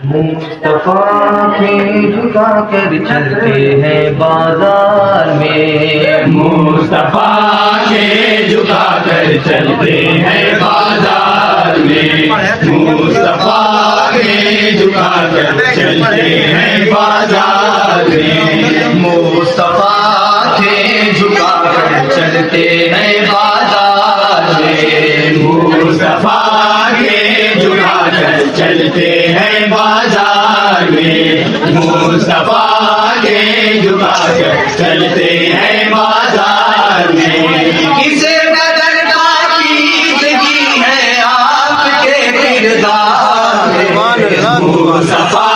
मुस्तफा के झुका कर चलते हैं बाजार में, मुस्तफा के झुका कर चलते हैं बाजार में, मुस्तफा के झुका कर चलते हैं बाजार में, मुस्तफा के झुका कर चलते हैं बाजार में, मुस्तफा के झुका कर चलते हैं बाजार में, मुस्तफा के झुका कर चलते हैं बाजार में। किसे नजर पाकीज़गी है आपके किरदार में, मुस्तफा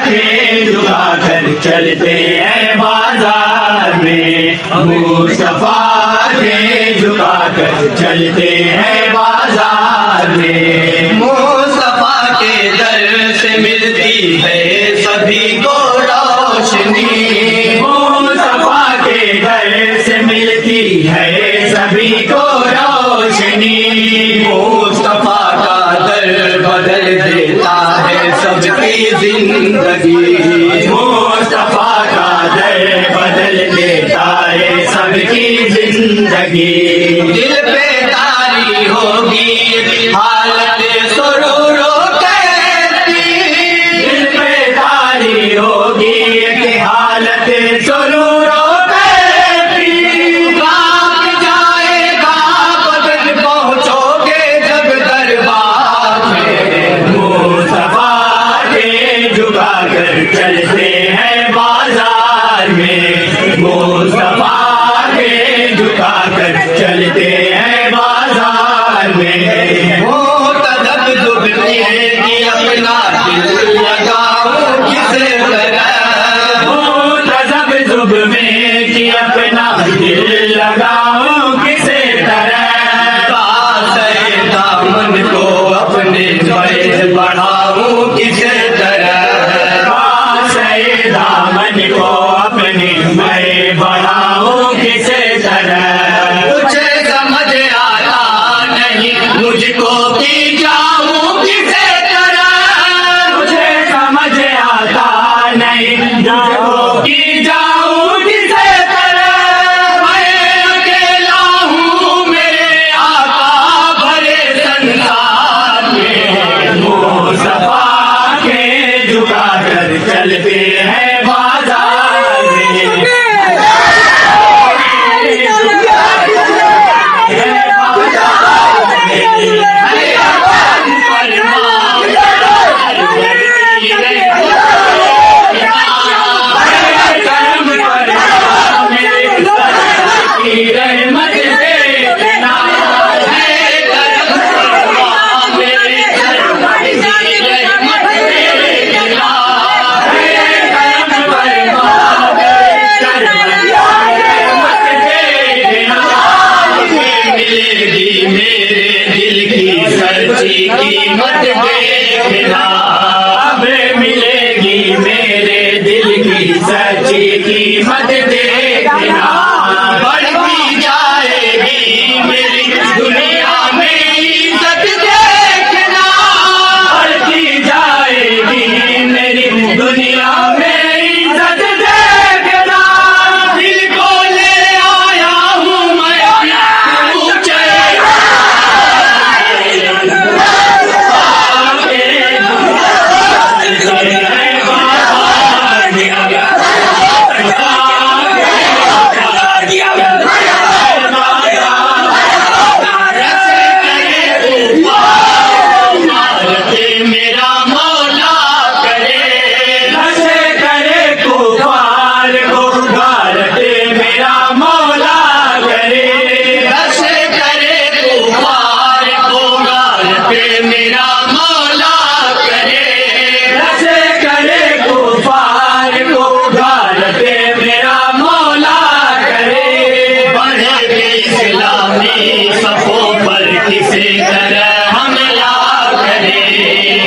के झुका कर चलते हैं बाजार में, मुस्तफा के झुका कर चलते हैं बाजार में। मुस्तफा के दर से मिलती है सभी को रोशनी, मुस्तफा के घर से मिलती है सभी को रोशनी, मुस्तफा का दर बदल देता है सबकी जिंदगी, मुस्तफा का दर बदल देता है सबकी जिंदगी। दिल पे तारी होगी हालत सुरूरो कहती, दिल पे तारी होगी कि हालत सुरूरो कहती, कांप जाएगा बदन पहुंचोगे जब दरबार में, मुस्तफा के झुका कर चलते हैं बाजार में, मुस्तफा के झुका कर चलते हैं बाजार में। वो तदब्जुब में कि अपना दिल लगाऊं किसे तरह, वो तज़ब्ज़ुब में कि अपना दिल लगाऊं किसे तरह, कासे दामन को अपने पैर बढ़ाऊं किसे तरह, कासे दामन को अपने मैं बढ़ाऊं किसे तरह। मुझे समझ आता नहीं मुझको की जाऊं किसे तरह, मुझे समझ आता नहीं जाओ कि जाऊं किसे तरह। मैं अकेला हूँ मेरे आका भरे संसार में, मुस्तफा के झुका कर चलते हैं बाजार में, रहमत देखना मिलेगी मेरे दिल की सच्ची कीमत देखना, अब मिलेगी मेरे दिल की सच्ची कीमत देखना। बढ़ती जाएगी मेरी दुनिया में इज्जत देखना, बढ़ती जाएगी मेरी दुनिया में इज्जत देखना। दिल को ले आया हूँ मैं ऊंचे मेरा मौला करे, नशे करे कुफार को भारते मेरा मौला करे, नशे करे कुफार को गारते मेरा मौला करे, नशे करे कुफार को भारते मेरा मौला करे। बढ़े इस्लामी सफों पर किसी तरह हमला करे,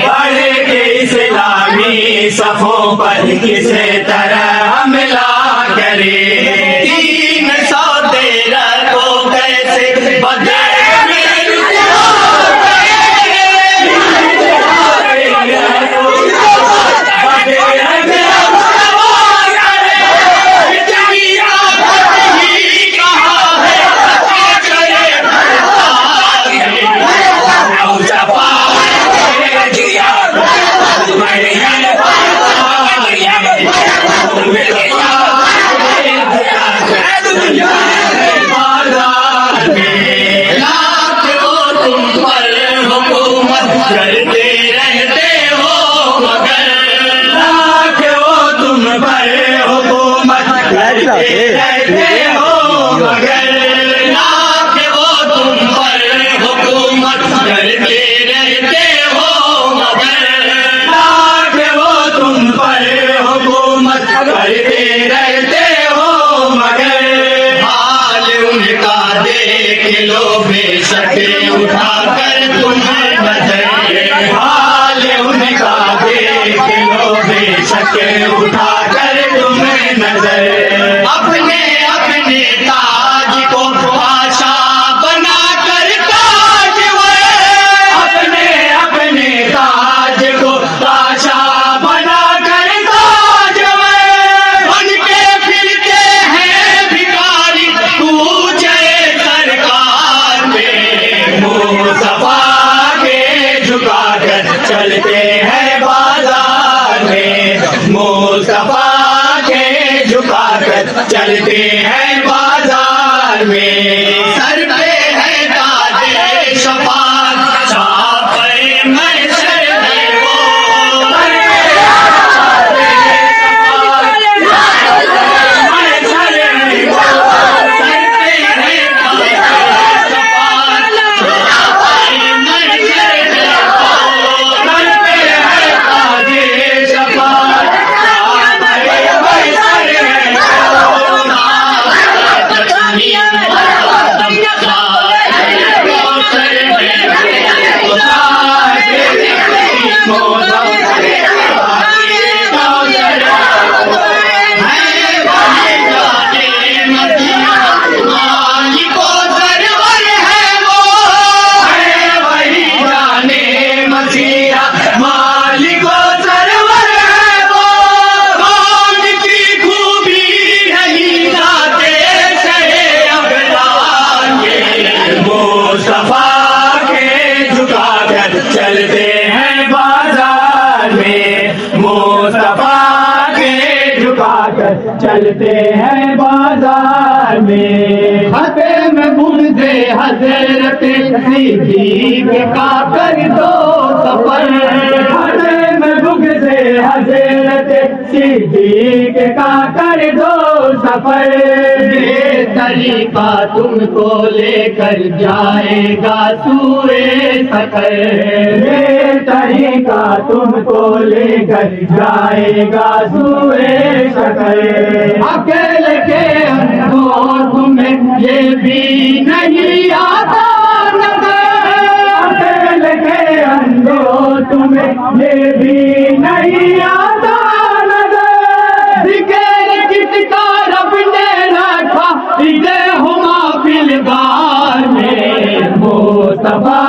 बढ़े के इस्लामी सफों पर किसे तरह हमला करे। 313 को कैसे बदले रहते हो मगर लाख वो तुम पर हुकूमत करते रहते हो मगर लाख वो तुम पर हुकूमत करते रहते हो मगर हाल उनका देख लो बेशक उठा कर तुम नजर हाल उनका देख लो बेशक उठा कर तुम्हें नजर अपने अपने ताज को आशा बना कर ताज अपने अपने ताज को आशा बना कर ताज बन के फिरते हैं भिखारी पूछे सरकार में मुस्तफा के झुका कर चलते हैं बाजार में मुस्तफा के झुका कर चलते हैं बाजार में सर पे है ताजे शफात छापे महशर है वो सर पे ताजे शफात, महशर है वो। सर पे है ताजे शफात छापे महशर है वो सर पे है ताजे शफात, छापे महशर है चलते हैं बाजार में मुस्तफा के झुकाकर चलते हैं बाजार में हते में बुग़्ज़े हज़रत सिद्दीक़ का कर दो सफर हते में बुग़्ज़े हज़रत सिद्दीक़ का कर दो सफर ये तरीका तुमको लेकर जाएगा सूए सकर ये तरीका तुमको लेकर जाएगा सूए सकर अकेले के अंदर तुम्हें ये भी नहीं आता नजर अकेले के अंदर तुम्हें ये भी नहीं आता नजर जिक्र किसका रब ने रखा इसे हुमा फिलगार में मुस्तफा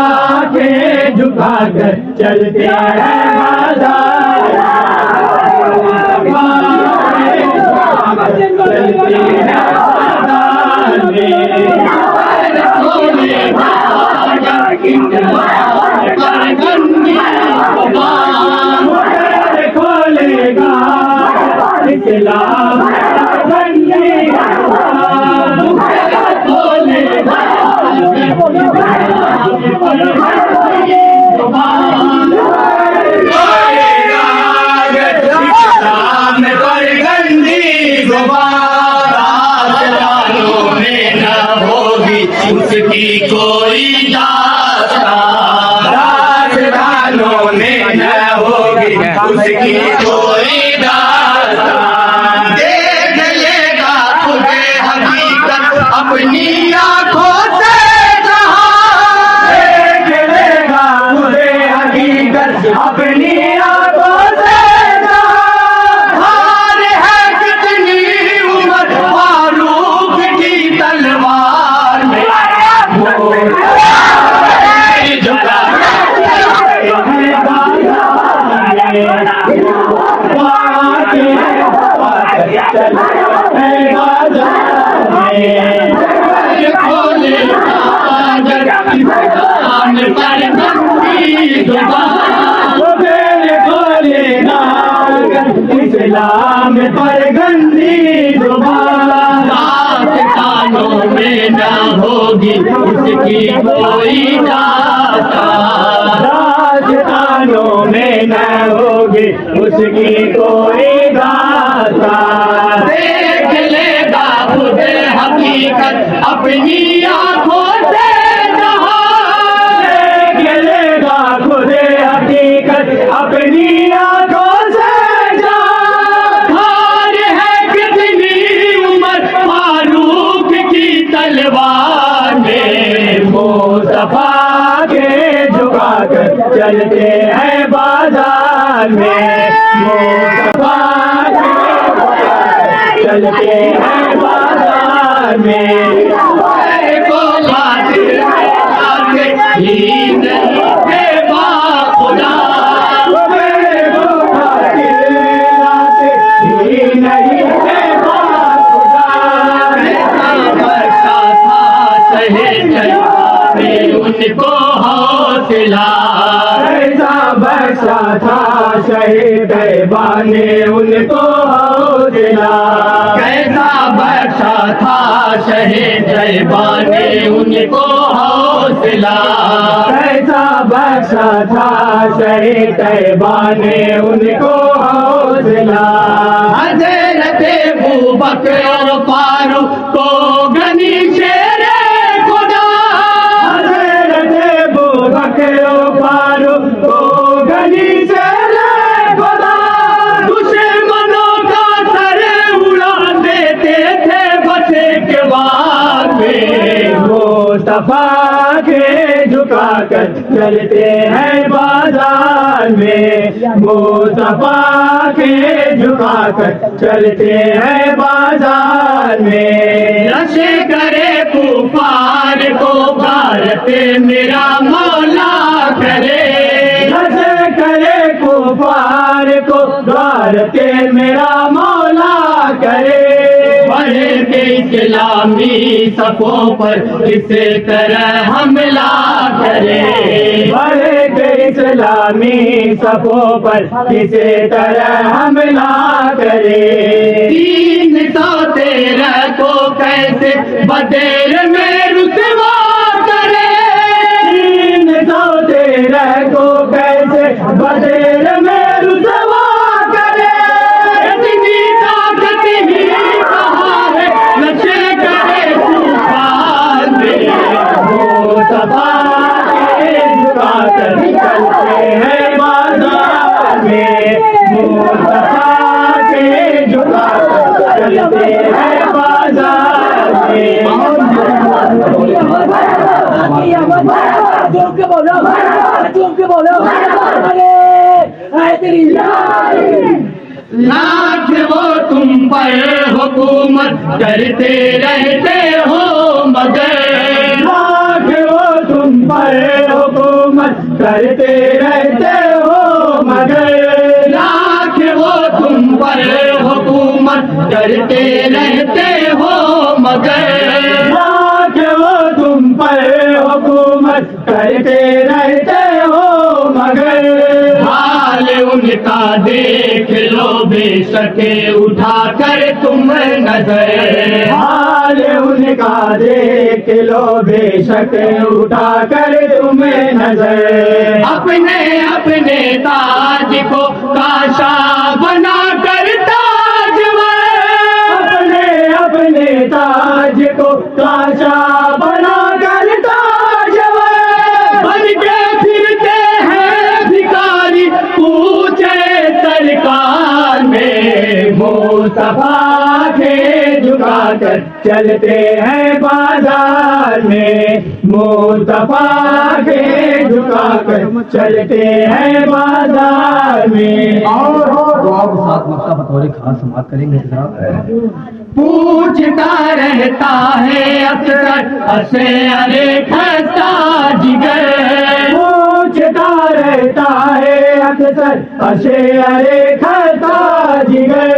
के झुका कर चलते हैं बाजार चलते हैं बाजार में खोलेगा इस्लाम उसकी कोई दास्तान राजदानों में न होगी उसकी कोई दास्तान देख लेगा खुदे हकीकत अपनी आंखों से देख लेगा खुदे हकीकत अपनी आंखों से हार है कितनी उम्र फारूक की तलवार में इस्लाम पर गंदी जुबान कानों में न होगी उसकी कोई दास्तान राजस्थानों में न होगी उसकी कोई दास्तान देख लेगा हकीकत अपनी आंखों से लेगा खुद हकीकत अपनी आंखों से खार है कितनी उम्र फारूक की तलवार में मुस्तफा के झुकाकर चलते हैं बाजार में मुस्तफा के चलते हैं बाजार में को खातिर ही नहीं है बाखुदा मेरे को खातिर ही नहीं है बाखुदा ऐसा बरसा था सहे चलते उनको हौसला ऐसा बरसा था शहीद बाने उनको हौसला कैसा बरसा था शहीद बाने उनको हौसला कैसा बरसा था शहीद बाने उनको हौसला हज़रत अबू बकर फारूक को गनी शेरे खुदा हज़रत अबू बकर फारूक को गनी शेरे खुदा दुश्मनों का सर उड़ा देते थे बसे के बाद में मुस्तफा के झुकाकर चलते हैं बाजार में मुस्तफा के झुकाकर चलते हैं बाजार में नशे करे कुफार को भारते मेरा मौला करे नशे करे कुफार को भारते मेरा मौला करे बढ़े के इस्लामी सफों पर किसी तरह हमला करे बढ़े के इस्लामी सफों पर किसी तरह हमला करे 313 को कैसे बदेर में रुसवा करे 313 को कैसे बदेर में रुसवा करे इतनी ताकत ही कहाँ है नशे करे तूफान में मुस्तफा के झुकाकर चलते हैं बाजार में मुस्तफा के झुकाकर चलते हैं बाजार में लाख वो तुम पर हुकूमत करते रहते हो मगर लाख वो तुम पर हुकूमत करते रहते हो मगर लाख वो तुम पर हुकूमत करते रहते हो मगर लाख वो तुम पर हुकूमत करते रहते हो मगर हाल उनका देख लो बेशके उठा कर तुम नजर हाल उनका देख लो बेशक उठा कर तुम नजर अपने अपने ताज को काशा बना कर ताजवर अपने अपने ताज को काशा बना कर ताजवर बन के फिरते हैं भिखारी पूछे सरकार में मुस्तफा के झुकाकर चलते हैं बाजार में मुस्तफा के झुकाकर चलते हैं बाजार में और दुआ के साथ मक्का बतौर खास समाप्त करेंगे जनाब। पूछता रहता है अक्सर हसे अरे खस्ता जिगर पूछता रहता है अक्सर हसे अरे खस्ता जिगर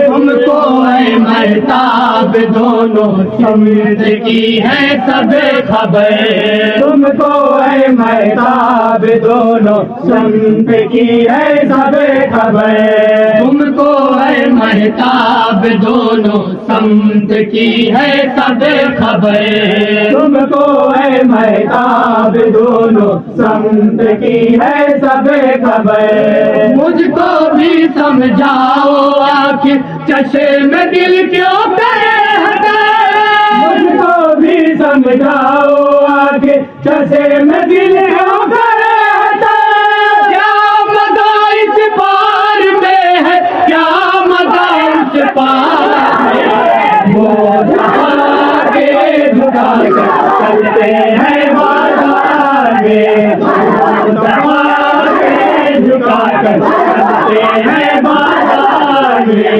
तुमको है महताब दोनों समझ की है सब खबर तुमको है महताब दोनों समझ की है सब खबर तुमको है महताब दोनों समझ की है सब खबर तुमको है महताब दोनों समझ की है सब खबर मुझको भी समझाओ आखिर चशे में दिल क्यों करे हटा में दिल रहता, क्या मजा इस पार में है, क्या मजा इस पार में। वो आगे झुका कर चलते हैं बाधागे, झुका कर चलते हैं बाधागे।